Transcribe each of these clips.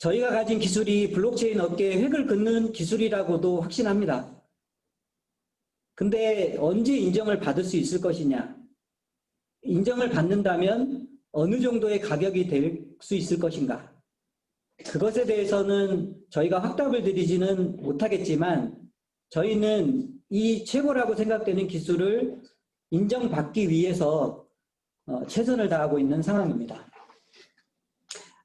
저희가 가진 기술이 블록체인 업계에 획을 긋는 기술이라고도 확신합니다. 근데 언제 인정을 받을 수 있을 것이냐? 인정을 받는다면 어느 정도의 가격이 될 수 있을 것인가? 그것에 대해서는 저희가 확답을 드리지는 못하겠지만 저희는 이 최고라고 생각되는 기술을 인정받기 위해서 최선을 다하고 있는 상황입니다.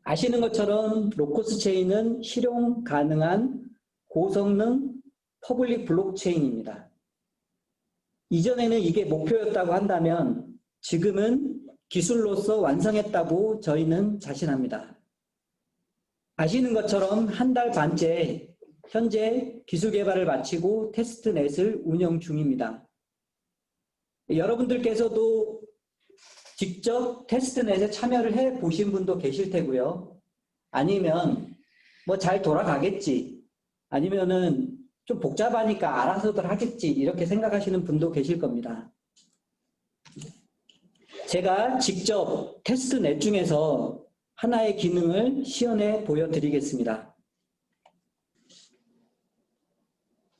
아시는 것처럼 로커스 체인은 실용 가능한 고성능 퍼블릭 블록체인입니다. 이전에는 이게 목표였다고 한다면 지금은 기술로서 완성했다고 저희는 자신합니다. 아시는 것처럼 한 달 반째 현재 기술 개발을 마치고 테스트넷을 운영 중입니다. 여러분들께서도 직접 테스트넷에 참여를 해 보신 분도 계실 테고요. 아니면 뭐 잘 돌아가겠지. 아니면은 좀 복잡하니까 알아서들 하겠지. 이렇게 생각하시는 분도 계실 겁니다. 제가 직접 테스트넷 중에서 하나의 기능을 시연해 보여드리겠습니다.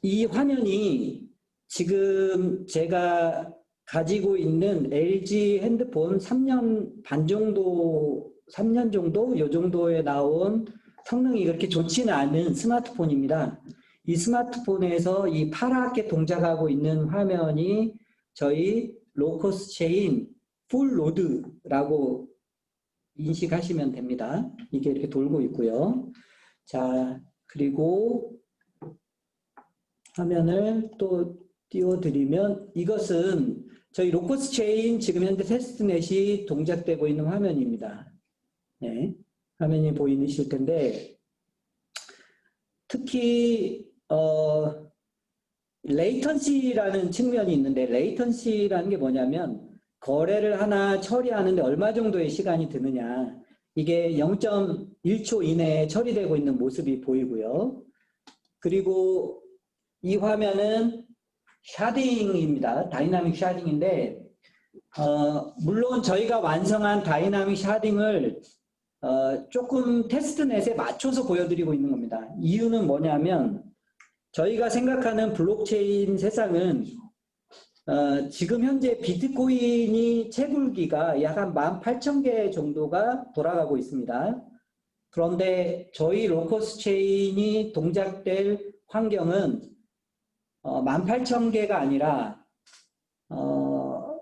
이 화면이 지금 제가 가지고 있는 LG 핸드폰 3년 반 정도, 3년 정도? 이 정도에 나온 성능이 그렇게 좋지는 않은 스마트폰입니다. 이 스마트폰에서 이 파랗게 동작하고 있는 화면이 저희 로커스 체인 풀 로드라고 인식하시면 됩니다. 이게 이렇게 돌고 있고요. 자, 그리고 화면을 또 띄워드리면 이것은 저희 로커스 체인 지금 현재 테스트넷이 동작되고 있는 화면입니다. 네, 화면이 보이실 텐데 특히 레이턴시라는 측면이 있는데 레이턴시라는 게 뭐냐면 거래를 하나 처리하는데 얼마 정도의 시간이 드느냐. 이게 0.1초 이내에 처리되고 있는 모습이 보이고요. 그리고 이 화면은 샤딩입니다. 다이나믹 샤딩인데 물론 저희가 완성한 다이나믹 샤딩을 조금 테스트넷에 맞춰서 보여드리고 있는 겁니다. 이유는 뭐냐면 저희가 생각하는 블록체인 세상은 지금 현재 비트코인이 채굴기가 약 한 18,000개 정도가 돌아가고 있습니다. 그런데 저희 로커스 체인이 동작될 환경은 18,000개가 아니라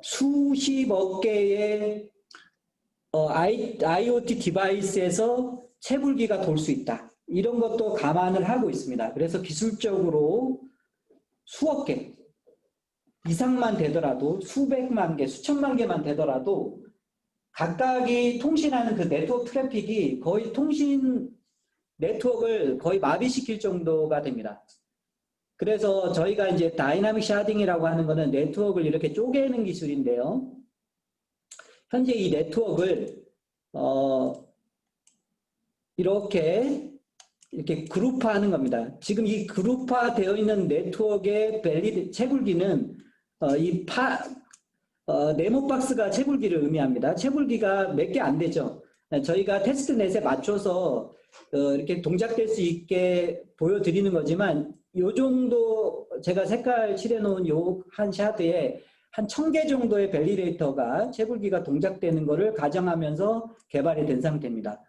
수십억 개의 IoT 디바이스에서 채굴기가 돌 수 있다. 이런 것도 감안을 하고 있습니다. 그래서 기술적으로 수억 개 이상만 되더라도 수백만 개, 수천만 개만 되더라도 각각이 통신하는 그 네트워크 트래픽이 거의 통신 네트워크를 거의 마비시킬 정도가 됩니다. 그래서 저희가 이제 다이나믹 샤딩이라고 하는 거는 네트워크를 이렇게 쪼개는 기술인데요. 현재 이 네트워크를 이렇게 그룹화하는 겁니다. 지금 이 그룹화 되어 있는 네트워크의 채굴기는 네모박스가 채굴기를 의미합니다. 채굴기가 몇 개 안 되죠. 저희가 테스트넷에 맞춰서 이렇게 동작될 수 있게 보여드리는 거지만 요 정도 제가 색깔 칠해놓은 요 한 샤드에 한 1000개 정도의 밸리데이터가 채굴기가 동작되는 것을 가정하면서 개발이 된 상태입니다.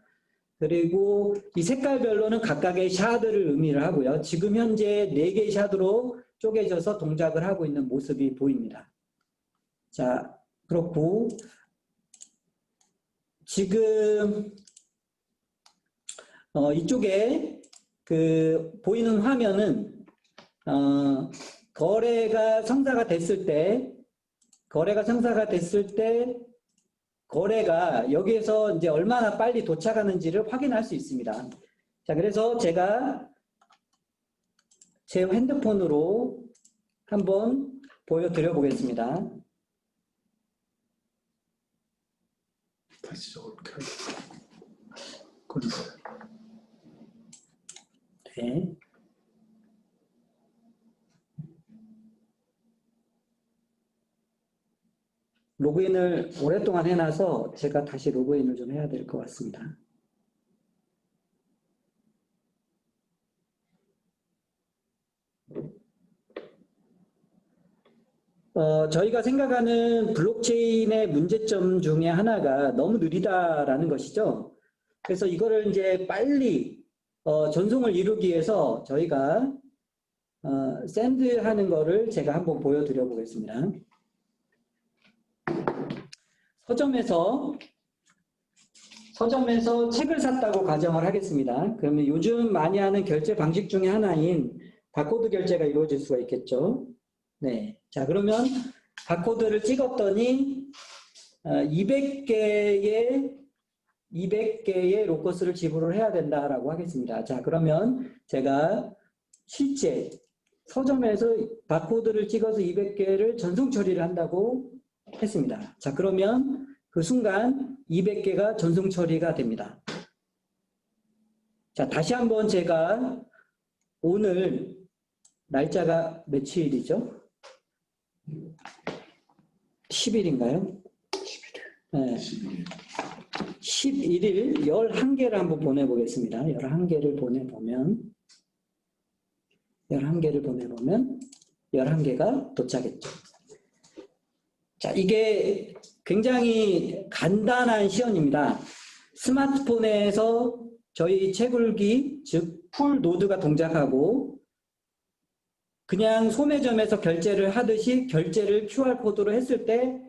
그리고 이 색깔별로는 각각의 샤드를 의미를 하고요. 지금 현재 4개의 샤드로 쪼개져서 동작을 하고 있는 모습이 보입니다. 자, 그렇고 지금 이쪽에 보이는 화면은 거래가 성사가 됐을 때 거래가 여기에서 이제 얼마나 빨리 도착하는지를 확인할 수 있습니다. 자, 그래서 제가 제 핸드폰으로 한번 보여드려 보겠습니다. 다시 저걸 켜주세요. 네. 로그인을 오랫동안 해놔서 제가 다시 로그인을 좀 해야 될 것 같습니다. 저희가 생각하는 블록체인의 문제점 중에 하나가 너무 느리다라는 것이죠. 그래서 이거를 이제 빨리 전송을 이루기 위해서 저희가 샌드하는 거를 제가 한번 보여드려 보겠습니다. 서점에서 책을 샀다고 가정을 하겠습니다. 그러면 요즘 많이 하는 결제 방식 중에 하나인 바코드 결제가 이루어질 수가 있겠죠. 네. 자, 그러면 바코드를 찍었더니 200개의 로커스를 지불을 해야 된다라고 하겠습니다. 자, 그러면 제가 실제 서점에서 바코드를 찍어서 200개를 전송 처리를 한다고 했습니다. 자, 그러면 그 순간 200개가 전송 처리가 됩니다. 자, 다시 한번 제가 오늘 날짜가 며칠이죠? 10일인가요? 11일. 네. 11일 11개를 한번 보내보겠습니다. 11개를 보내보면 11개가 도착했죠. 자, 이게 굉장히 간단한 시연입니다. 스마트폰에서 저희 채굴기, 즉 풀 노드가 동작하고 그냥 소매점에서 결제를 하듯이 결제를 QR코드로 했을 때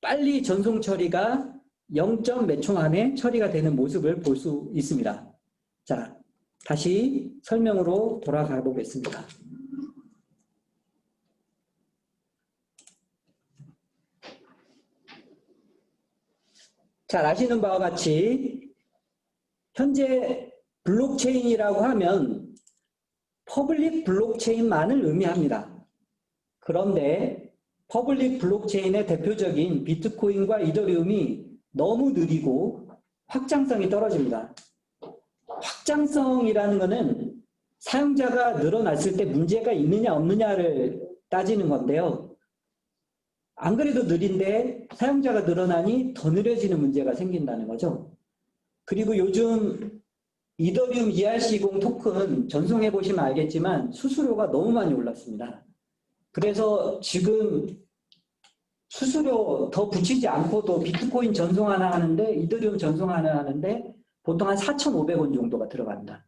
빨리 전송 처리가 0. 몇 초 안에 처리가 되는 모습을 볼 수 있습니다. 자, 다시 설명으로 돌아가 보겠습니다. 잘 아시는 바와 같이 현재 블록체인이라고 하면 퍼블릭 블록체인만을 의미합니다. 그런데 퍼블릭 블록체인의 대표적인 비트코인과 이더리움이 너무 느리고 확장성이 떨어집니다. 확장성이라는 것은 사용자가 늘어났을 때 문제가 있느냐 없느냐를 따지는 건데요. 안 그래도 느린데 사용자가 늘어나니 더 느려지는 문제가 생긴다는 거죠. 그리고 요즘 이더리움 ERC20 토큰 전송해 보시면 알겠지만 수수료가 너무 많이 올랐습니다. 그래서 지금 수수료 더 붙이지 않고도 비트코인 전송 하나 하는데 이더리움 전송 하나 하는데 보통 한 4,500원 정도가 들어간다.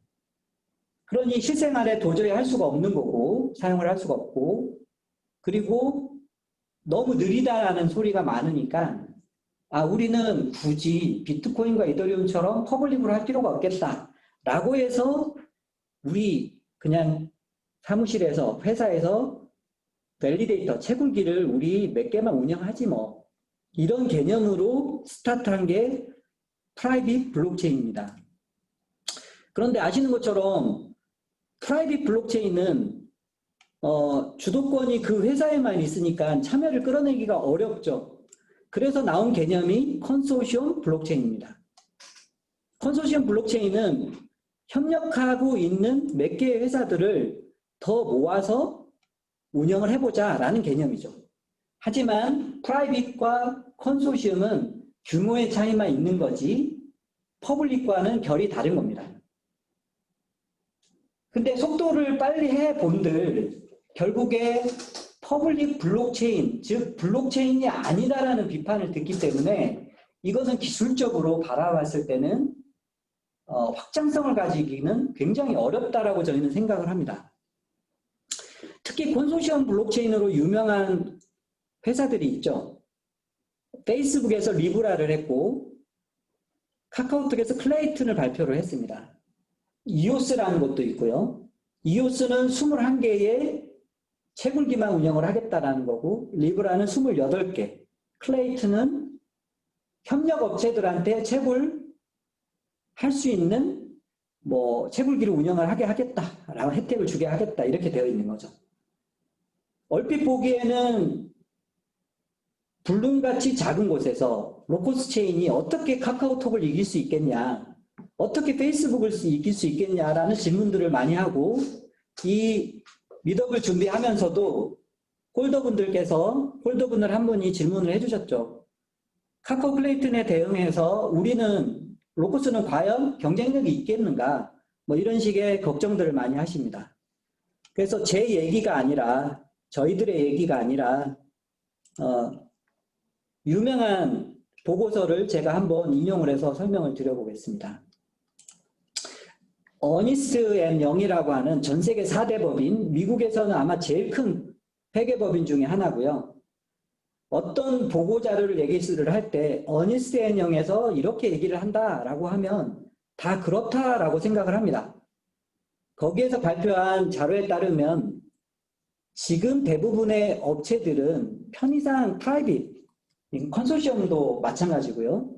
그러니 실생활에 도저히 할 수가 없는 거고 사용을 할 수가 없고 그리고 너무 느리다라는 소리가 많으니까 우리는 굳이 비트코인과 이더리움처럼 퍼블릭으로 할 필요가 없겠다. 라고 해서 우리 그냥 사무실에서 회사에서 밸리데이터 채굴기를 우리 몇 개만 운영하지 뭐 이런 개념으로 스타트한 게 프라이빗 블록체인입니다. 그런데 아시는 것처럼 프라이빗 블록체인은 주도권이 그 회사에만 있으니까 참여를 끌어내기가 어렵죠. 그래서 나온 개념이 컨소시엄 블록체인입니다. 컨소시엄 블록체인은 협력하고 있는 몇 개의 회사들을 더 모아서 운영을 해보자라는 개념이죠. 하지만 프라이빗과 컨소시엄은 규모의 차이만 있는 거지 퍼블릭과는 결이 다른 겁니다. 근데 속도를 빨리 해본들 결국에 퍼블릭 블록체인, 즉 블록체인이 아니다라는 비판을 듣기 때문에 이것은 기술적으로 바라봤을 때는 확장성을 가지기는 굉장히 어렵다라고 저희는 생각을 합니다. 특히 컨소시엄 블록체인으로 유명한 회사들이 있죠. 페이스북에서 리브라를 했고 카카오톡에서 클레이튼을 발표를 했습니다. 이오스라는 것도 있고요. 이오스는 21개의 채굴기만 운영을 하겠다라는 거고 리브라는 28개, 클레이튼은 협력업체들한테 채굴 할 수 있는 채굴기를 운영을 하게 하겠다라고 혜택을 주게 하겠다 이렇게 되어 있는 거죠. 얼핏 보기에는 블룸같이 작은 곳에서 로커스 체인이 어떻게 카카오톡을 이길 수 있겠냐, 어떻게 페이스북을 이길 수 있겠냐라는 질문들을 많이 하고 이 미덕을 준비하면서도 홀더분들 한 분이 질문을 해주셨죠. 카카오 클레이튼에 대응해서 우리는 로커스는 과연 경쟁력이 있겠는가 이런 식의 걱정들을 많이 하십니다. 그래서 제 얘기가 아니라 저희들의 얘기가 아니라 유명한 보고서를 제가 한번 인용을 해서 설명을 드려보겠습니다. 어니스트 앤 영이라고 하는 전 세계 4대 법인, 미국에서는 아마 제일 큰 회계법인 중에 하나고요. 어떤 보고 자료를 얘기를 할 때 어니스트 앤 영에서 이렇게 얘기를 한다라고 하면 다 그렇다라고 생각을 합니다. 거기에서 발표한 자료에 따르면 지금 대부분의 업체들은 편의상 프라이빗, 컨소시엄도 마찬가지고요.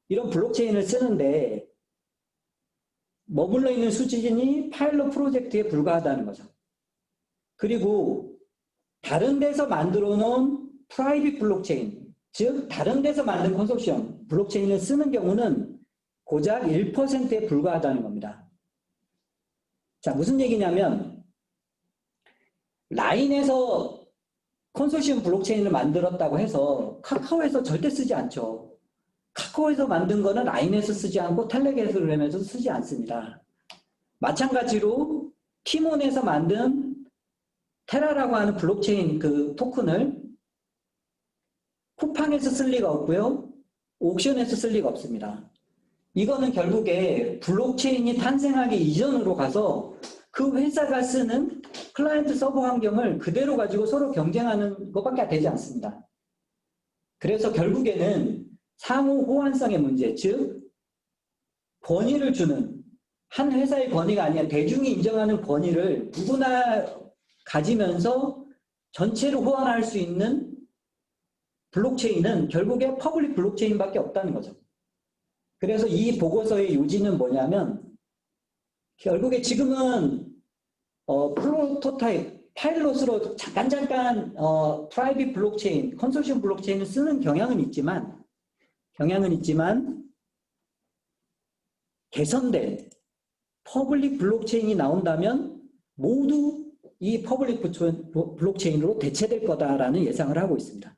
이런 블록체인을 쓰는데 머물러 있는 수준이 파일럿 프로젝트에 불과하다는 거죠. 그리고 다른 데서 만들어 놓은 프라이빗 블록체인, 즉 다른 데서 만든 컨소시엄 블록체인을 쓰는 경우는 고작 1%에 불과하다는 겁니다. 자, 무슨 얘기냐면 라인에서 컨소시엄 블록체인을 만들었다고 해서 카카오에서 절대 쓰지 않죠. 카카오에서 만든 거는 라인에서 쓰지 않고 텔레그램에서 쓰지 않습니다. 마찬가지로 티몬에서 만든 테라라고 하는 블록체인 그 토큰을 쿠팡에서 쓸 리가 없고요. 옥션에서 쓸 리가 없습니다. 이거는 결국에 블록체인이 탄생하기 이전으로 가서 그 회사가 쓰는 클라이언트 서버 환경을 그대로 가지고 서로 경쟁하는 것밖에 되지 않습니다. 그래서 결국에는 상호 호환성의 문제, 즉 권위를 주는 한 회사의 권위가 아니라 대중이 인정하는 권위를 누구나 가지면서 전체를 호환할 수 있는 블록체인은 결국에 퍼블릭 블록체인밖에 없다는 거죠. 그래서 이 보고서의 요지는 뭐냐면 결국에 지금은 프로토타입, 파일럿으로 잠깐 프라이빗 블록체인, 컨소시엄 블록체인을 쓰는 경향은 있지만 개선된 퍼블릭 블록체인이 나온다면 모두 이 퍼블릭 블록체인으로 대체될 거다라는 예상을 하고 있습니다.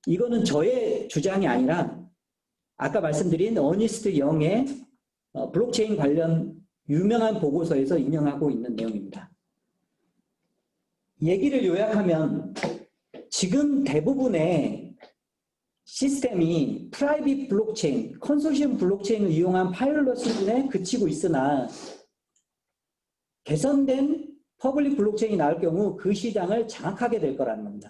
이거는 저의 주장이 아니라 아까 말씀드린 어니스트 영의 블록체인 관련 유명한 보고서에서 인용하고 있는 내용입니다. 얘기를 요약하면 지금 대부분의 시스템이 프라이빗 블록체인, 컨소시엄 블록체인을 이용한 파일럿 수준에 그치고 있으나 개선된 퍼블릭 블록체인이 나올 경우 그 시장을 장악하게 될 거라는 겁니다.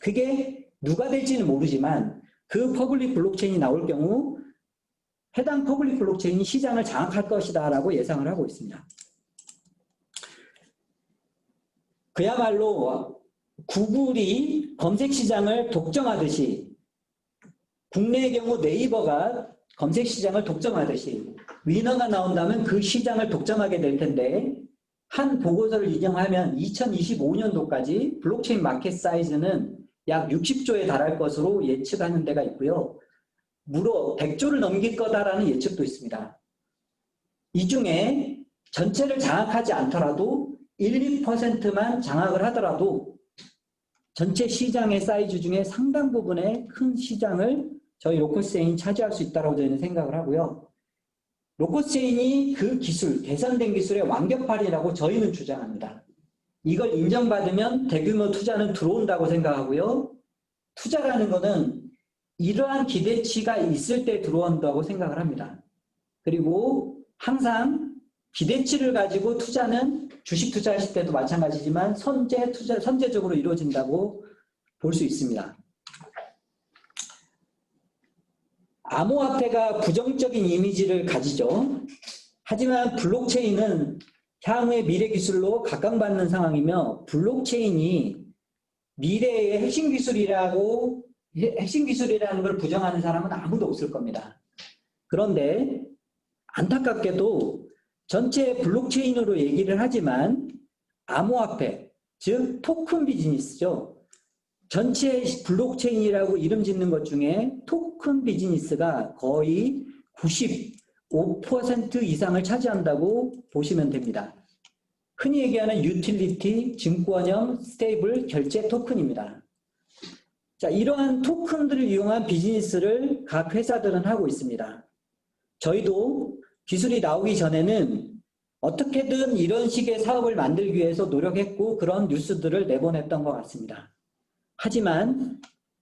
그게 누가 될지는 모르지만 그 퍼블릭 블록체인이 나올 경우 해당 퍼블릭 블록체인이 시장을 장악할 것이다 라고 예상을 하고 있습니다. 그야말로 구글이 검색 시장을 독점하듯이 국내의 경우 네이버가 검색 시장을 독점하듯이 위너가 나온다면 그 시장을 독점하게 될 텐데 한 보고서를 인용하면 2025년도까지 블록체인 마켓 사이즈는 약 60조에 달할 것으로 예측하는 데가 있고요. 무려 100조를 넘길 거다라는 예측도 있습니다. 이 중에 전체를 장악하지 않더라도 1, 2%만 장악을 하더라도 전체 시장의 사이즈 중에 상당 부분의 큰 시장을 저희 로커스체인이 차지할 수 있다고 저희는 생각을 하고요. 로커스체인이 그 기술, 개선된 기술의 완벽발이라고 저희는 주장합니다. 이걸 인정받으면 대규모 투자는 들어온다고 생각하고요. 투자라는 것은 이러한 기대치가 있을 때 들어온다고 생각을 합니다. 그리고 항상 기대치를 가지고 투자는 주식 투자하실 때도 마찬가지지만 선제적으로 이루어진다고 볼 수 있습니다. 암호화폐가 부정적인 이미지를 가지죠. 하지만 블록체인은 향후의 미래 기술로 각광받는 상황이며 블록체인이 미래의 핵심 기술이라는 걸 부정하는 사람은 아무도 없을 겁니다. 그런데 안타깝게도 전체 블록체인으로 얘기를 하지만 암호화폐, 즉 토큰 비즈니스죠. 전체 블록체인이라고 이름 짓는 것 중에 토큰 비즈니스가 거의 95% 이상을 차지한다고 보시면 됩니다. 흔히 얘기하는 유틸리티, 증권형, 스테이블, 결제 토큰입니다. 자, 이러한 토큰들을 이용한 비즈니스를 각 회사들은 하고 있습니다. 저희도 기술이 나오기 전에는 어떻게든 이런 식의 사업을 만들기 위해서 노력했고 그런 뉴스들을 내보냈던 것 같습니다. 하지만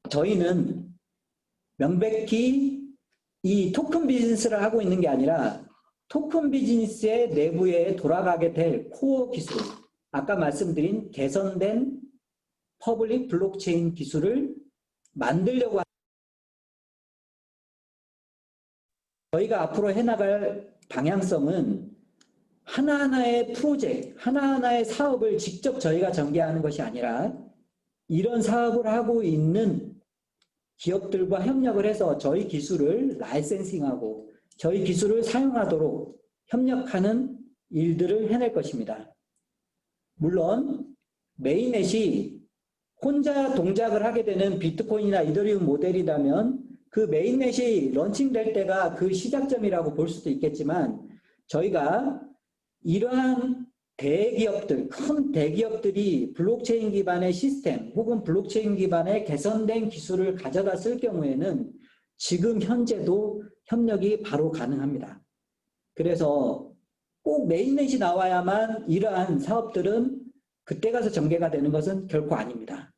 저희는 명백히 이 토큰 비즈니스를 하고 있는 게 아니라 토큰 비즈니스의 내부에 돌아가게 될 코어 기술, 아까 말씀드린 개선된 퍼블릭 블록체인 기술을 만들려고 저희가 앞으로 해나갈 방향성은 하나하나의 프로젝트, 하나하나의 사업을 직접 저희가 전개하는 것이 아니라 이런 사업을 하고 있는 기업들과 협력을 해서 저희 기술을 라이센싱하고 저희 기술을 사용하도록 협력하는 일들을 해낼 것입니다. 물론 메인넷이 혼자 동작을 하게 되는 비트코인이나 이더리움 모델이라면 그 메인넷이 런칭될 때가 그 시작점이라고 볼 수도 있겠지만 저희가 이러한 대기업들, 큰 대기업들이 블록체인 기반의 시스템 혹은 블록체인 기반의 개선된 기술을 가져다 쓸 경우에는 지금 현재도 협력이 바로 가능합니다. 그래서 꼭 메인넷이 나와야만 이러한 사업들은 그때 가서 전개가 되는 것은 결코 아닙니다.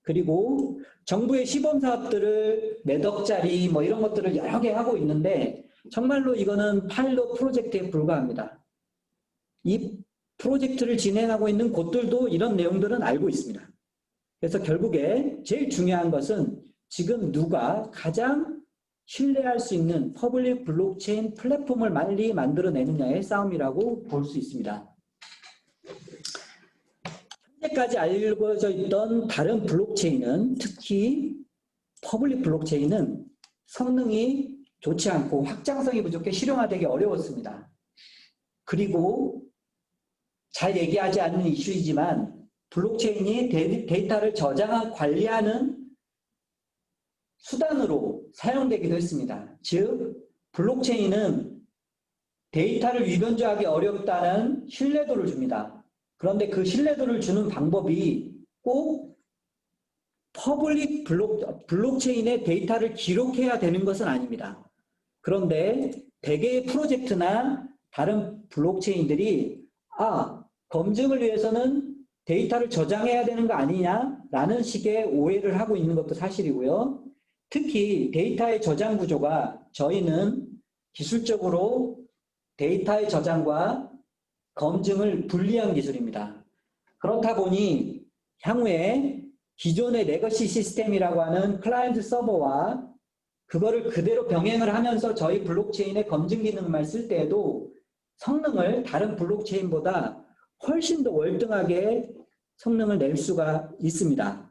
그리고 정부의 시범사업들을 몇 억짜리 뭐 이런 것들을 여러 개 하고 있는데 정말로 이거는 파일럿 프로젝트에 불과합니다. 이 프로젝트를 진행하고 있는 곳들도 이런 내용들은 알고 있습니다. 그래서 결국에 제일 중요한 것은 지금 누가 가장 신뢰할 수 있는 퍼블릭 블록체인 플랫폼을 빨리 만들어내느냐의 싸움이라고 볼 수 있습니다. 현재까지 알려져 있던 다른 블록체인은 특히 퍼블릭 블록체인은 성능이 좋지 않고 확장성이 부족해 실용화되기 어려웠습니다. 그리고 잘 얘기하지 않는 이슈이지만 블록체인이 데이터를 저장하고 관리하는 수단으로 사용되기도 했습니다. 즉 블록체인은 데이터를 위변조하기 어렵다는 신뢰도를 줍니다. 그런데 그 신뢰도를 주는 방법이 꼭 퍼블릭 블록체인의 데이터를 기록해야 되는 것은 아닙니다. 그런데 대개의 프로젝트나 다른 블록체인들이 검증을 위해서는 데이터를 저장해야 되는 거 아니냐라는 식의 오해를 하고 있는 것도 사실이고요. 특히 데이터의 저장 구조가 저희는 기술적으로 데이터의 저장과 검증을 분리한 기술입니다. 그렇다 보니 향후에 기존의 레거시 시스템이라고 하는 클라이언트 서버와 그거를 그대로 병행을 하면서 저희 블록체인의 검증 기능만 쓸 때에도 성능을 다른 블록체인보다 훨씬 더 월등하게 성능을 낼 수가 있습니다.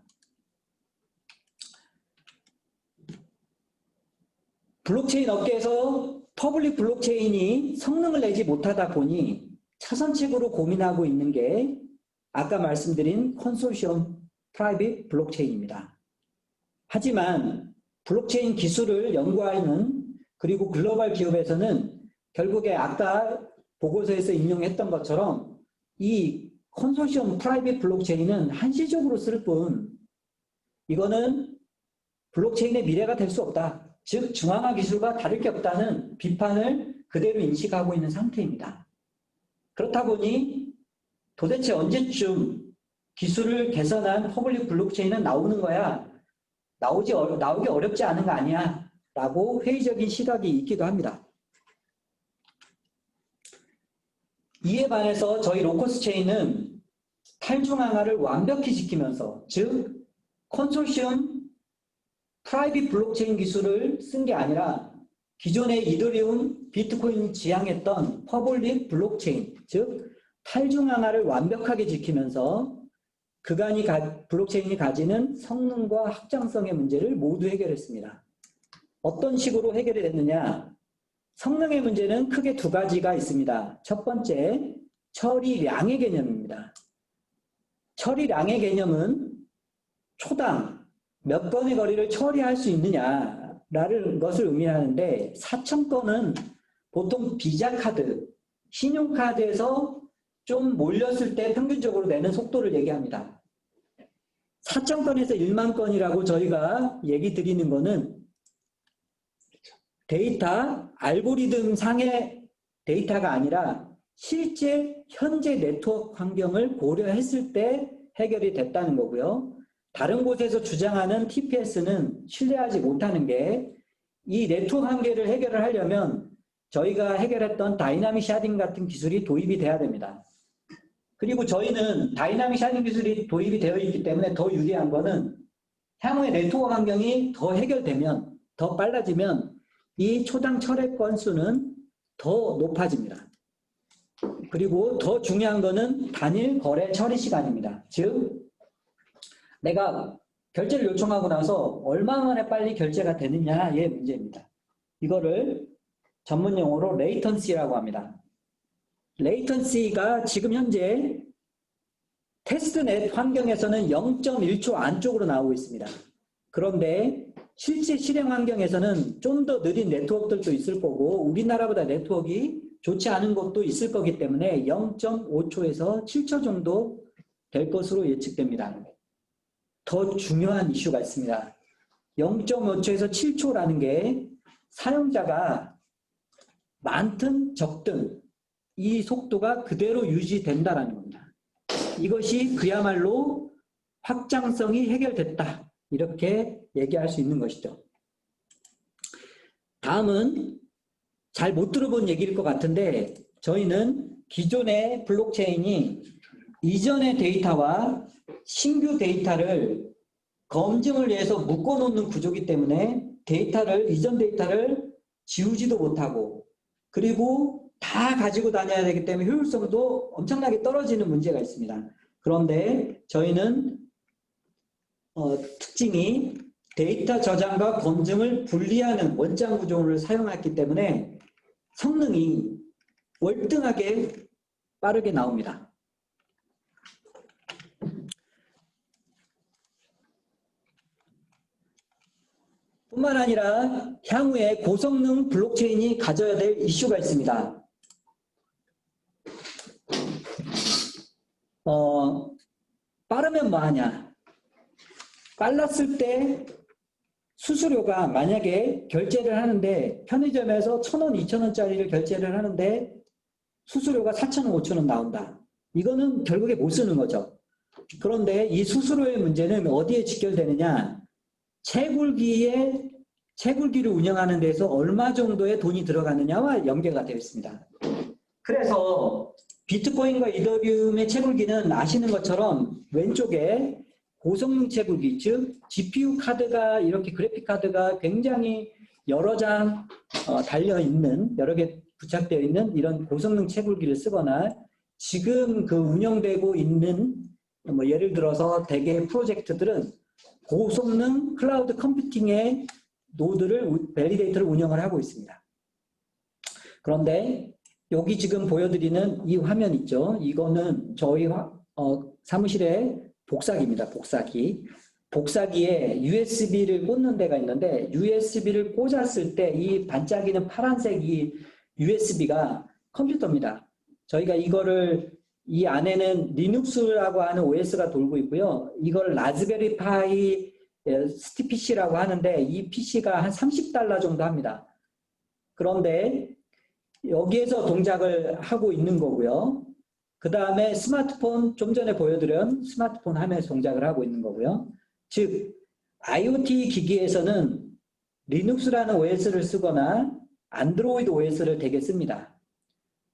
블록체인 업계에서 퍼블릭 블록체인이 성능을 내지 못하다 보니 차선책으로 고민하고 있는 게 아까 말씀드린 컨소시엄 프라이빗 블록체인입니다. 하지만 블록체인 기술을 연구하는 그리고 글로벌 기업에서는 결국에 아까 보고서에서 인용했던 것처럼 이 컨소시엄 프라이빗 블록체인은 한시적으로 쓸 뿐 이거는 블록체인의 미래가 될 수 없다. 즉 중앙화 기술과 다를 게 없다는 비판을 그대로 인식하고 있는 상태입니다. 그렇다 보니 도대체 언제쯤 기술을 개선한 퍼블릭 블록체인은 나오는 거야? 나오기 어렵지 않은 거 아니야? 라고 회의적인 시각이 있기도 합니다. 이에 반해서 저희 로커스 체인은 탈중앙화를 완벽히 지키면서 즉 컨소시엄 프라이빗 블록체인 기술을 쓴 게 아니라 기존의 이더리움, 비트코인 지향했던 퍼블릭 블록체인 즉 탈중앙화를 완벽하게 지키면서 블록체인이 가지는 성능과 확장성의 문제를 모두 해결했습니다. 어떤 식으로 해결이 됐느냐? 성능의 문제는 크게 두 가지가 있습니다. 첫 번째, 처리량의 개념입니다. 처리량의 개념은 초당 몇 건의 거리를 처리할 수 있느냐라는 것을 의미하는데 4,000건은 보통 비자카드, 신용카드에서 좀 몰렸을 때 평균적으로 내는 속도를 얘기합니다. 4,000건에서 1만 건이라고 저희가 얘기 드리는 거는 데이터, 알고리즘 상의 데이터가 아니라 실제 현재 네트워크 환경을 고려했을 때 해결이 됐다는 거고요. 다른 곳에서 주장하는 TPS는 신뢰하지 못하는 게 이 네트워크 한계를 해결을 하려면 저희가 해결했던 다이나믹 샤딩 같은 기술이 도입이 돼야 됩니다. 그리고 저희는 다이나믹 샤딩 기술이 도입이 되어 있기 때문에 더 유리한 거는 향후에 네트워크 환경이 더 해결되면, 더 빨라지면 이 초당 철회 건수는 더 높아집니다. 그리고 더 중요한 거는 단일 거래 처리 시간입니다. 즉 내가 결제를 요청하고 나서 얼마 만에 빨리 결제가 되느냐의 문제입니다. 이거를 전문 용어로 레이턴시라고 합니다. 레이턴시가 지금 현재 테스트넷 환경에서는 0.1초 안쪽으로 나오고 있습니다. 그런데 실제 실행 환경에서는 좀 더 느린 네트워크들도 있을 거고 우리나라보다 네트워크가 좋지 않은 곳도 있을 거기 때문에 0.5초에서 7초 정도 될 것으로 예측됩니다. 더 중요한 이슈가 있습니다. 0.5초에서 7초라는 게 사용자가 많든 적든 이 속도가 그대로 유지된다는 겁니다. 이것이 그야말로 확장성이 해결됐다. 이렇게 얘기할 수 있는 것이죠. 다음은 잘 못 들어본 얘기일 것 같은데 저희는 기존의 블록체인이 이전의 데이터와 신규 데이터를 검증을 위해서 묶어놓는 구조이기 때문에 이전 데이터를 지우지도 못하고 그리고 다 가지고 다녀야 되기 때문에 효율성도 엄청나게 떨어지는 문제가 있습니다. 그런데 저희는 특징이 데이터 저장과 검증을 분리하는 원장 구조를 사용했기 때문에 성능이 월등하게 빠르게 나옵니다. 뿐만 아니라 향후에 고성능 블록체인이 가져야 될 이슈가 있습니다. 빠르면 뭐하냐? 빨랐을 때 수수료가 만약에 결제를 하는데 편의점에서 1,000원, 2,000원짜리를 결제를 하는데 수수료가 4,000원, 5,000원 나온다. 이거는 결국에 못 쓰는 거죠. 그런데 이 수수료의 문제는 어디에 직결되느냐? 채굴기를 운영하는 데서 얼마 정도의 돈이 들어가느냐와 연계가 되어 있습니다. 그래서 비트코인과 이더리움의 채굴기는 아시는 것처럼 왼쪽에 고성능 채굴기, 즉 GPU 카드가 이렇게 그래픽 카드가 굉장히 여러 장 달려있는, 여러 개 부착되어 있는 이런 고성능 채굴기를 쓰거나 지금 그 운영되고 있는 뭐 예를 들어서 대개 프로젝트들은 고성능 클라우드 컴퓨팅의 밸리데이터를 운영을 하고 있습니다. 그런데 여기 지금 보여드리는 이 화면 있죠? 이거는 저희 사무실의 복사기입니다. 복사기에 USB를 꽂는 데가 있는데 USB를 꽂았을 때 이 반짝이는 파란색 이 USB가 컴퓨터입니다. 저희가 이 안에는 리눅스라고 하는 OS가 돌고 있고요. 이걸 라즈베리 파이 스티PC라고 하는데 이 PC가 한 $30 정도 합니다. 그런데 여기에서 동작을 하고 있는 거고요. 그 다음에 스마트폰, 좀 전에 보여드린 스마트폰 화면에서 동작을 하고 있는 거고요. 즉 IoT 기기에서는 리눅스라는 OS를 쓰거나 안드로이드 OS를 되게 씁니다.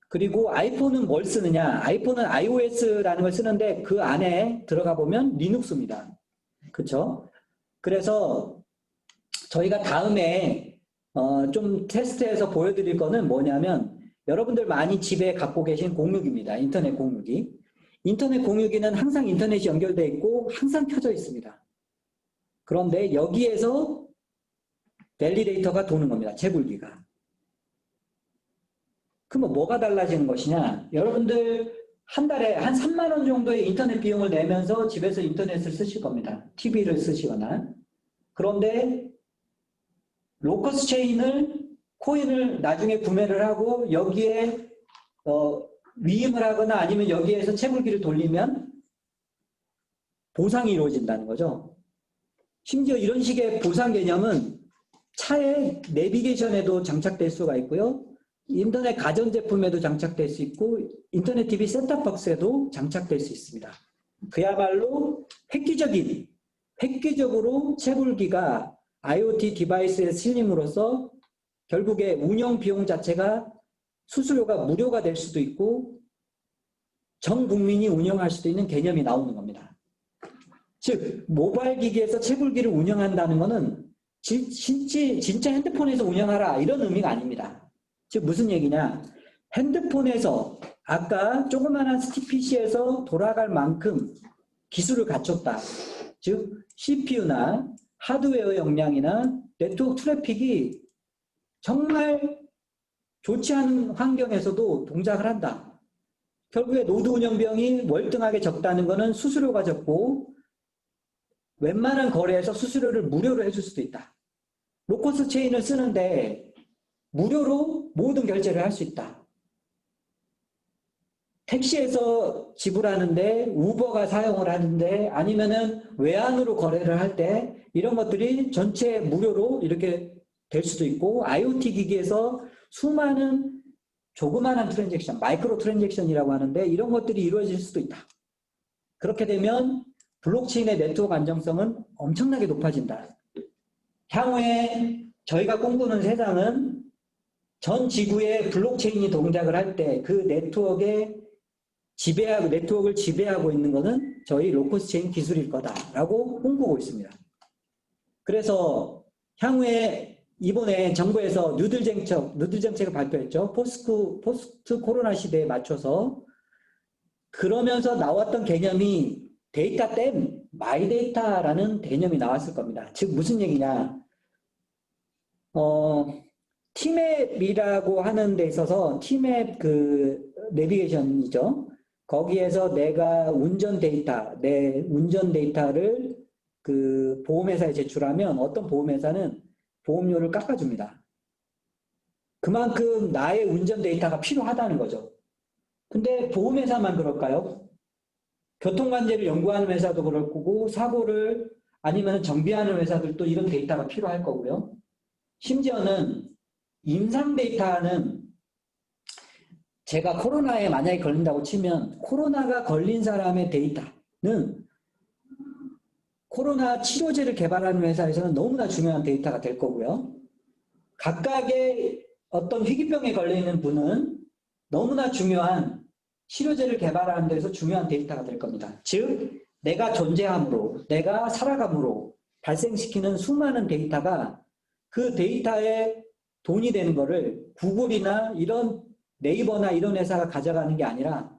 그리고 아이폰은 뭘 쓰느냐? 아이폰은 iOS라는 걸 쓰는데 그 안에 들어가 보면 리눅스입니다. 그렇죠? 그래서 저희가 다음에 좀 테스트해서 보여드릴 거는 뭐냐면 여러분들 많이 집에 갖고 계신 공유기입니다. 인터넷 공유기. 인터넷 공유기는 항상 인터넷이 연결되어 있고 항상 켜져 있습니다. 그런데 여기에서 밸리데이터가 도는 겁니다. 채굴기가. 그러면 뭐가 달라지는 것이냐? 여러분들 한 달에 한 3만 원 정도의 인터넷 비용을 내면서 집에서 인터넷을 쓰실 겁니다. TV를 쓰시거나. 그런데 로커스 코인을 나중에 구매를 하고 여기에 위임을 하거나 아니면 여기에서 채굴기를 돌리면 보상이 이루어진다는 거죠. 심지어 이런 식의 보상 개념은 차의 내비게이션에도 장착될 수가 있고요. 인터넷 가전제품에도 장착될 수 있고 인터넷 TV 셋탑박스에도 장착될 수 있습니다. 그야말로 획기적으로 채굴기가 IoT 디바이스에 실림으로써 결국에 운영 비용 자체가 수수료가 무료가 될 수도 있고 전 국민이 운영할 수도 있는 개념이 나오는 겁니다. 즉 모바일 기기에서 채굴기를 운영한다는 것은 진짜 핸드폰에서 운영하라 이런 의미가 아닙니다. 즉 무슨 얘기냐, 핸드폰에서 아까 조그마한 스틱 PC에서 돌아갈 만큼 기술을 갖췄다. 즉 CPU나 하드웨어 역량이나 네트워크 트래픽이 정말 좋지 않은 환경에서도 동작을 한다. 결국에 노드 운영 비용이 월등하게 적다는 것은 수수료가 적고 웬만한 거래에서 수수료를 무료로 해줄 수도 있다. 로커스 체인을 쓰는데 무료로 모든 결제를 할 수 있다. 택시에서 지불하는데 우버가 사용을 하는데 아니면은 외환으로 거래를 할 때 이런 것들이 전체 무료로 이렇게 될 수도 있고 IoT 기기에서 수많은 조그마한 트랜잭션, 마이크로 트랜잭션이라고 하는데 이런 것들이 이루어질 수도 있다. 그렇게 되면 블록체인의 네트워크 안정성은 엄청나게 높아진다. 향후에 저희가 꿈꾸는 세상은 전 지구에 블록체인이 동작을 할 때 그 네트워크를 지배하고 있는 것은 저희 로커스 체인 기술일 거다라고 꿈꾸고 있습니다. 그래서 향후에 이번에 정부에서 누들 정책을 발표했죠. 포스트 코로나 시대에 맞춰서. 그러면서 나왔던 개념이 데이터 댐, 마이 데이터라는 개념이 나왔을 겁니다. 즉 무슨 얘기냐, 티맵이라고 하는 데 있어서 티맵 그 내비게이션이죠. 거기에서 내가 내 운전 데이터를 그 보험회사에 제출하면 어떤 보험회사는 보험료를 깎아줍니다. 그만큼 나의 운전 데이터가 필요하다는 거죠. 근데 보험회사만 그럴까요? 교통관제를 연구하는 회사도 그럴 거고 사고를 아니면 정비하는 회사들도 이런 데이터가 필요할 거고요. 심지어는 임상 데이터는 제가 코로나에 만약에 걸린다고 치면 코로나가 걸린 사람의 데이터는 코로나 치료제를 개발하는 회사에서는 너무나 중요한 데이터가 될 거고요. 각각의 어떤 희귀병에 걸리는 분은 너무나 중요한 치료제를 개발하는 데서 중요한 데이터가 될 겁니다. 즉 내가 존재함으로, 내가 살아감으로 발생시키는 수많은 데이터가 그 데이터에 돈이 되는 거를 구글이나 이런 네이버나 이런 회사가 가져가는 게 아니라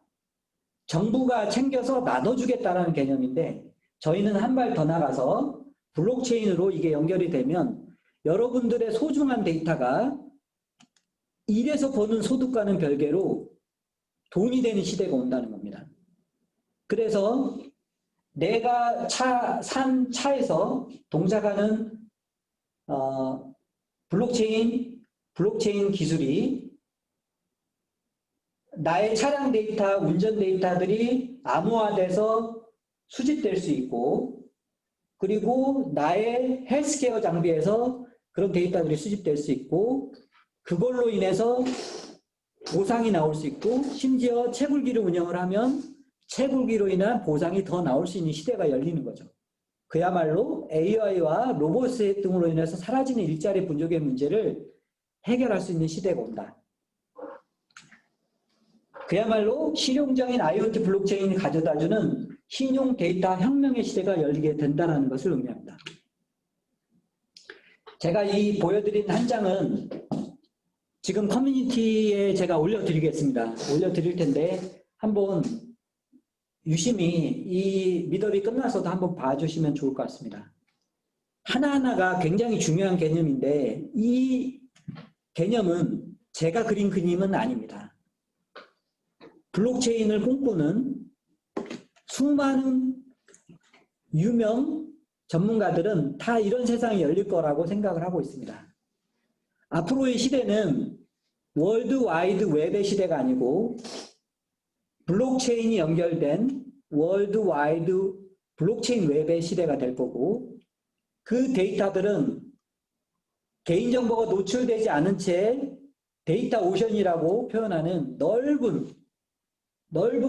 정부가 챙겨서 나눠주겠다라는 개념인데 저희는 한 발 더 나가서 블록체인으로 이게 연결이 되면 여러분들의 소중한 데이터가 일에서 버는 소득과는 별개로 돈이 되는 시대가 온다는 겁니다. 그래서 내가 산 차에서 동작하는 블록체인 기술이 나의 차량 데이터, 운전 데이터들이 암호화돼서 수집될 수 있고 그리고 나의 헬스케어 장비에서 그런 데이터들이 수집될 수 있고 그걸로 인해서 보상이 나올 수 있고 심지어 채굴기를 운영을 하면 채굴기로 인한 보상이 더 나올 수 있는 시대가 열리는 거죠. 그야말로 AI와 로봇 등으로 인해서 사라지는 일자리 부족의 문제를 해결할 수 있는 시대가 온다. 그야말로 실용적인 IoT 블록체인이 가져다주는 신용 데이터 혁명의 시대가 열리게 된다는 것을 의미합니다. 제가 이 보여드린 한 장은 지금 커뮤니티에 제가 올려드리겠습니다. 올려드릴 텐데 한번 유심히 이 미더비 끝나서도 한번 봐주시면 좋을 것 같습니다. 하나하나가 굉장히 중요한 개념인데 이 개념은 제가 그린 그림은 아닙니다. 블록체인을 꿈꾸는 수많은 유명 전문가들은 다 이런 세상이 열릴 거라고 생각을 하고 있습니다. 앞으로의 시대는 월드와이드 웹의 시대가 아니고 블록체인이 연결된 월드와이드 블록체인 웹의 시대가 될 거고 그 데이터들은 개인정보가 노출되지 않은 채 데이터 오션이라고 표현하는 넓은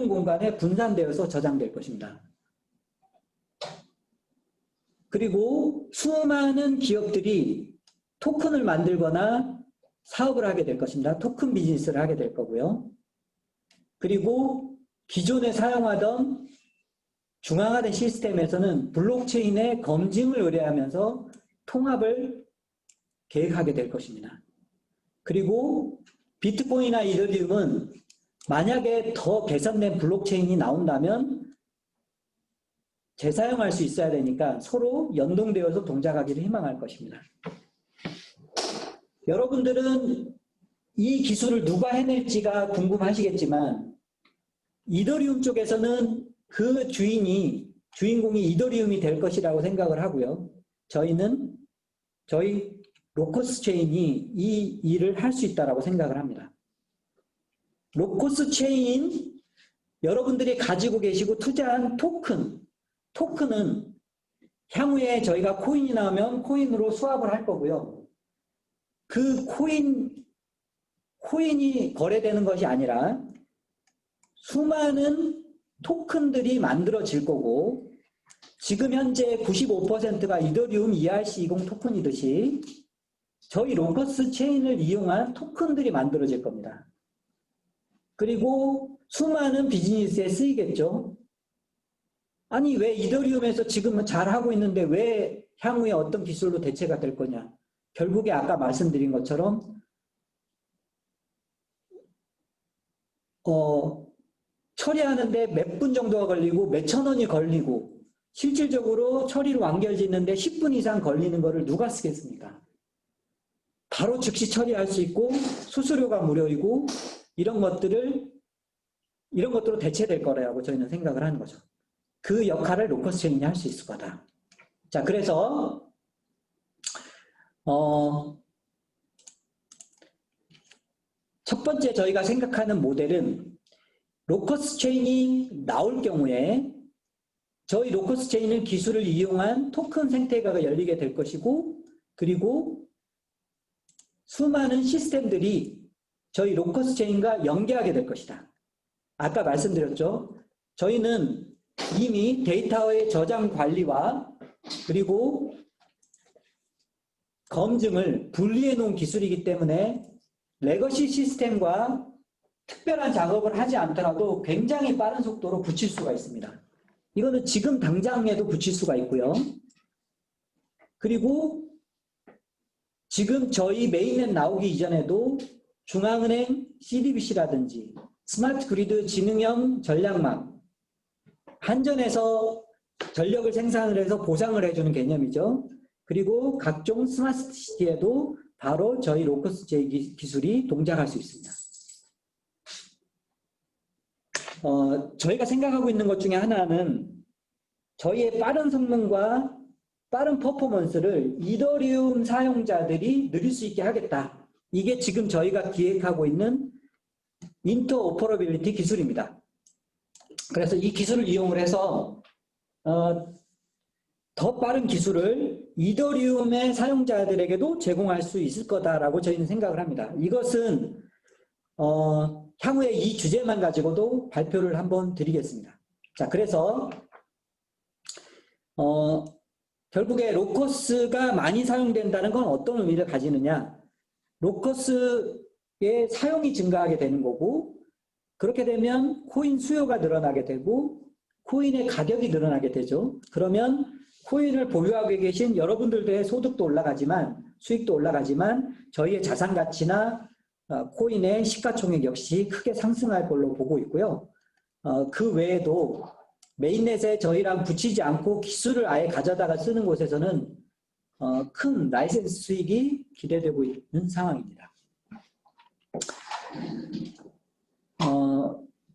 공간에 분산되어서 저장될 것입니다. 그리고 수많은 기업들이 토큰을 만들거나 사업을 하게 될 것입니다. 토큰 비즈니스를 하게 될 거고요. 그리고 기존에 사용하던 중앙화된 시스템에서는 블록체인의 검증을 의뢰하면서 통합을 계획하게 될 것입니다. 그리고 비트코인이나 이더리움은 만약에 더 개선된 블록체인이 나온다면 재사용할 수 있어야 되니까 서로 연동되어서 동작하기를 희망할 것입니다. 여러분들은 이 기술을 누가 해낼지가 궁금하시겠지만 이더리움 쪽에서는 그 주인공이 이더리움이 될 것이라고 생각을 하고요. 저희 로커스 체인이 이 일을 할 수 있다고 생각을 합니다. 로커스 체인, 여러분들이 가지고 계시고 투자한 토큰은 향후에 저희가 코인이 나오면 코인으로 수합을 할 거고요. 그 코인이 거래되는 것이 아니라 수많은 토큰들이 만들어질 거고, 지금 현재 95%가 이더리움 ERC20 토큰이듯이 저희 로커스 체인을 이용한 토큰들이 만들어질 겁니다. 그리고 수많은 비즈니스에 쓰이겠죠. 아니, 왜 이더리움에서 지금은 잘하고 있는데 왜 향후에 어떤 기술로 대체가 될 거냐. 결국에 아까 말씀드린 것처럼 처리하는데 몇 분 정도가 걸리고 몇천 원이 걸리고 실질적으로 처리를 완결짓는데 10분 이상 걸리는 거를 누가 쓰겠습니까? 바로 즉시 처리할 수 있고 수수료가 무료이고 이런 것들로 대체될 거라고 저희는 생각을 하는 거죠. 그 역할을 로커스 체인이 할 수 있을 거다. 자, 그래서 첫 번째 저희가 생각하는 모델은 로커스 체인이 나올 경우에 저희 로커스 체인은 기술을 이용한 토큰 생태계가 열리게 될 것이고, 그리고 수많은 시스템들이 저희 로커스 체인과 연계하게 될 것이다. 아까 말씀드렸죠. 저희는 이미 데이터의 저장 관리와 그리고 검증을 분리해 놓은 기술이기 때문에 레거시 시스템과 특별한 작업을 하지 않더라도 굉장히 빠른 속도로 붙일 수가 있습니다. 이거는 지금 당장에도 붙일 수가 있고요. 그리고 지금 저희 메인넷 나오기 이전에도 중앙은행 CDBC라든지 스마트 그리드 지능형 전략망, 한전에서 전력을 생산을 해서 보상을 해주는 개념이죠. 그리고 각종 스마트 시티에도 바로 저희 로커스 체인 기술이 동작할 수 있습니다. 저희가 생각하고 있는 것 중에 하나는 저희의 빠른 성능과 빠른 퍼포먼스를 이더리움 사용자들이 누릴 수 있게 하겠다. 이게 지금 저희가 기획하고 있는 인터오퍼러빌리티 기술입니다. 그래서 이 기술을 이용을 해서 더 빠른 기술을 이더리움의 사용자들에게도 제공할 수 있을 거다라고 저희는 생각을 합니다. 이것은 향후에 이 주제만 가지고도 발표를 한번 드리겠습니다. 자, 그래서 결국에 로커스가 많이 사용된다는 건 어떤 의미를 가지느냐. 로커스의 사용이 증가하게 되는 거고, 그렇게 되면 코인 수요가 늘어나게 되고 코인의 가격이 늘어나게 되죠. 그러면 코인을 보유하고 계신 여러분들의 소득도 올라가지만, 수익도 올라가지만 저희의 자산 가치나 코인의 시가총액 역시 크게 상승할 걸로 보고 있고요. 그 외에도 메인넷에 저희랑 붙이지 않고 기술을 아예 가져다가 쓰는 곳에서는 큰 라이센스 수익이 기대되고 있는 상황입니다.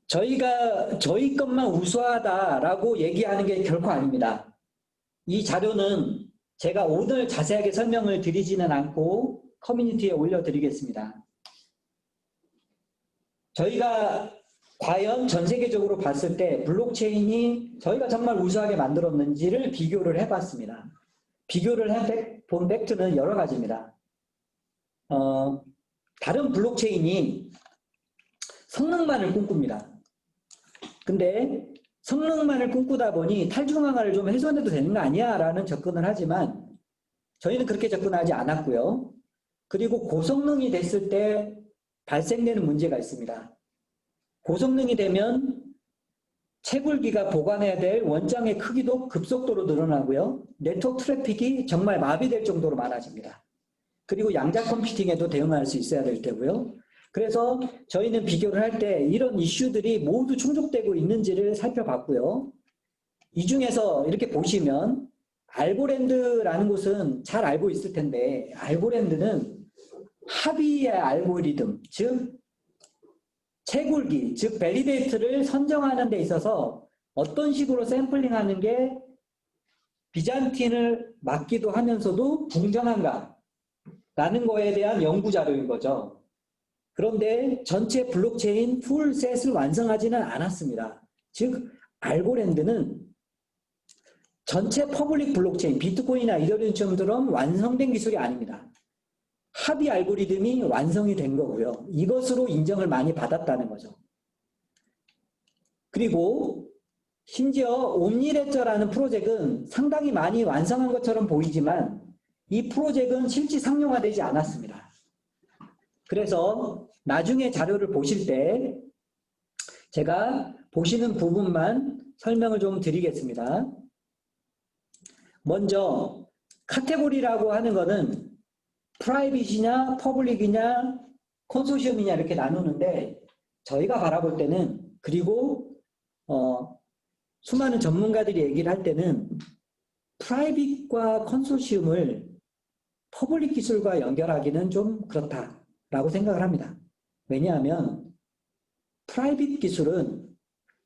저희가 저희 것만 우수하다라고 얘기하는 게 결코 아닙니다. 이 자료는 제가 오늘 자세하게 설명을 드리지는 않고 커뮤니티에 올려드리겠습니다. 저희가 과연 전 세계적으로 봤을 때 블록체인이 저희가 정말 우수하게 만들었는지를 비교를 해봤습니다. 비교를 본 팩트는 여러 가지입니다. 다른 블록체인이 성능만을 꿈꿉니다. 근데 성능만을 꿈꾸다 보니 탈중앙화를 좀 훼손해도 되는 거 아니야? 라는 접근을 하지만 저희는 그렇게 접근하지 않았고요. 그리고 고성능이 됐을 때 발생되는 문제가 있습니다. 고성능이 되면 채굴기가 보관해야 될 원장의 크기도 급속도로 늘어나고요. 네트워크 트래픽이 정말 마비될 정도로 많아집니다. 그리고 양자 컴퓨팅에도 대응할 수 있어야 될 테고요. 그래서 저희는 비교를 할 때 이런 이슈들이 모두 충족되고 있는지를 살펴봤고요. 이 중에서 이렇게 보시면 알고랜드라는 곳은 잘 알고 있을 텐데 알고랜드는 합의의 알고리즘, 즉 채굴기, 즉 밸리데이트를 선정하는 데 있어서 어떤 식으로 샘플링하는 게 비잔틴을 맞기도 하면서도 궁정한가 라는 거에 대한 연구 자료인 거죠. 그런데 전체 블록체인 풀셋을 완성하지는 않았습니다. 즉 알고랜드는 전체 퍼블릭 블록체인, 비트코인이나 이더리움처럼 완성된 기술이 아닙니다. 합의 알고리즘이 완성이 된 거고요. 이것으로 인정을 많이 받았다는 거죠. 그리고 심지어 옴니레저라는 프로젝트는 상당히 많이 완성한 것처럼 보이지만 이 프로젝트는 실제 상용화되지 않았습니다. 그래서 나중에 자료를 보실 때 제가 보시는 부분만 설명을 좀 드리겠습니다. 먼저 카테고리라고 하는 것은 프라이빗이냐 퍼블릭이냐 컨소시엄이냐 이렇게 나누는데 저희가 바라볼 때는 그리고 수많은 전문가들이 얘기를 할 때는 프라이빗과 컨소시엄을 퍼블릭 기술과 연결하기는 좀 그렇다라고 생각을 합니다. 왜냐하면 프라이빗 기술은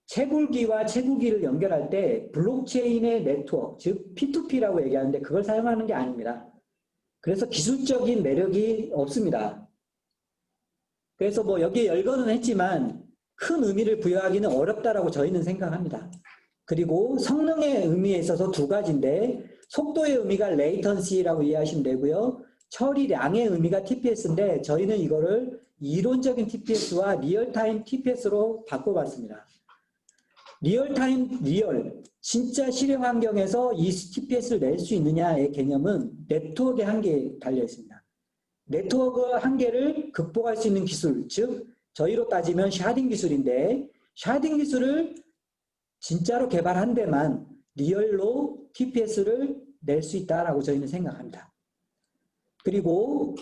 채굴기와 채굴기를 연결할 때 블록체인의 네트워크, 즉 P2P라고 얘기하는데 그걸 사용하는 게 아닙니다. 그래서 기술적인 매력이 없습니다. 그래서 뭐 여기에 열거는 했지만 큰 의미를 부여하기는 어렵다라고 저희는 생각합니다. 그리고 성능의 의미에 있어서 두 가지인데 속도의 의미가 레이턴시라고 이해하시면 되고요. 처리량의 의미가 TPS인데 저희는 이거를 이론적인 TPS와 리얼타임 TPS로 바꿔봤습니다. 리얼, 진짜 실행 환경에서 이 TPS를 낼 수 있느냐의 개념은 네트워크의 한계에 달려 있습니다. 네트워크 한계를 극복할 수 있는 기술, 즉 저희로 따지면 샤딩 기술인데 샤딩 기술을 진짜로 개발한 데만 리얼로 TPS를 낼 수 있다라고 저희는 생각합니다. 그리고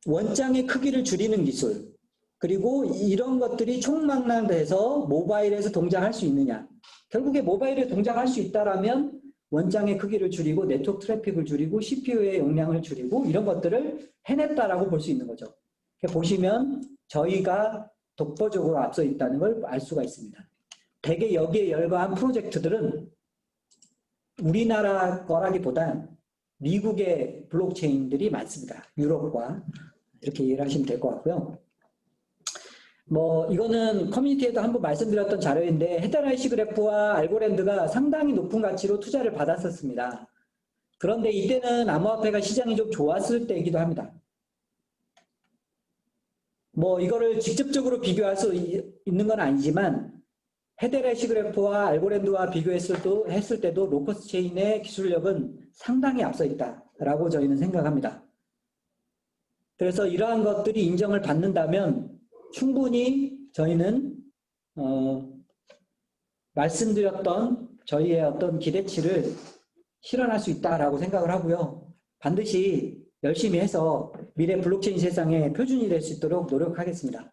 원장의 크기를 줄이는 기술, 그리고 이런 것들이 총망라돼서 모바일에서 동작할 수 있느냐. 결국에 모바일에 동작할 수 있다라면 원장의 크기를 줄이고 네트워크 트래픽을 줄이고 CPU의 용량을 줄이고 이런 것들을 해냈다라고 볼 수 있는 거죠. 보시면 저희가 독보적으로 앞서 있다는 걸 알 수가 있습니다. 대개 여기에 열거한 프로젝트들은 우리나라 거라기보단 미국의 블록체인들이 많습니다. 유럽과 이렇게 이해를 하시면 될 것 같고요. 뭐 이거는 커뮤니티에도 한번 말씀드렸던 자료인데 헤테라이시 그래프와 알고랜드가 상당히 높은 가치로 투자를 받았었습니다. 그런데 이때는 암호화폐가 시장이 좀 좋았을 때이기도 합니다. 뭐 이거를 직접적으로 비교할 수 있는 건 아니지만 헤테라이시 그래프와 알고랜드와 비교했을 때도 로커스 체인의 기술력은 상당히 앞서 있다라고 저희는 생각합니다. 그래서 이러한 것들이 인정을 받는다면 충분히 저희는 말씀드렸던 저희의 어떤 기대치를 실현할 수 있다라고 생각을 하고요. 반드시 열심히 해서 미래 블록체인 세상의 표준이 될 수 있도록 노력하겠습니다.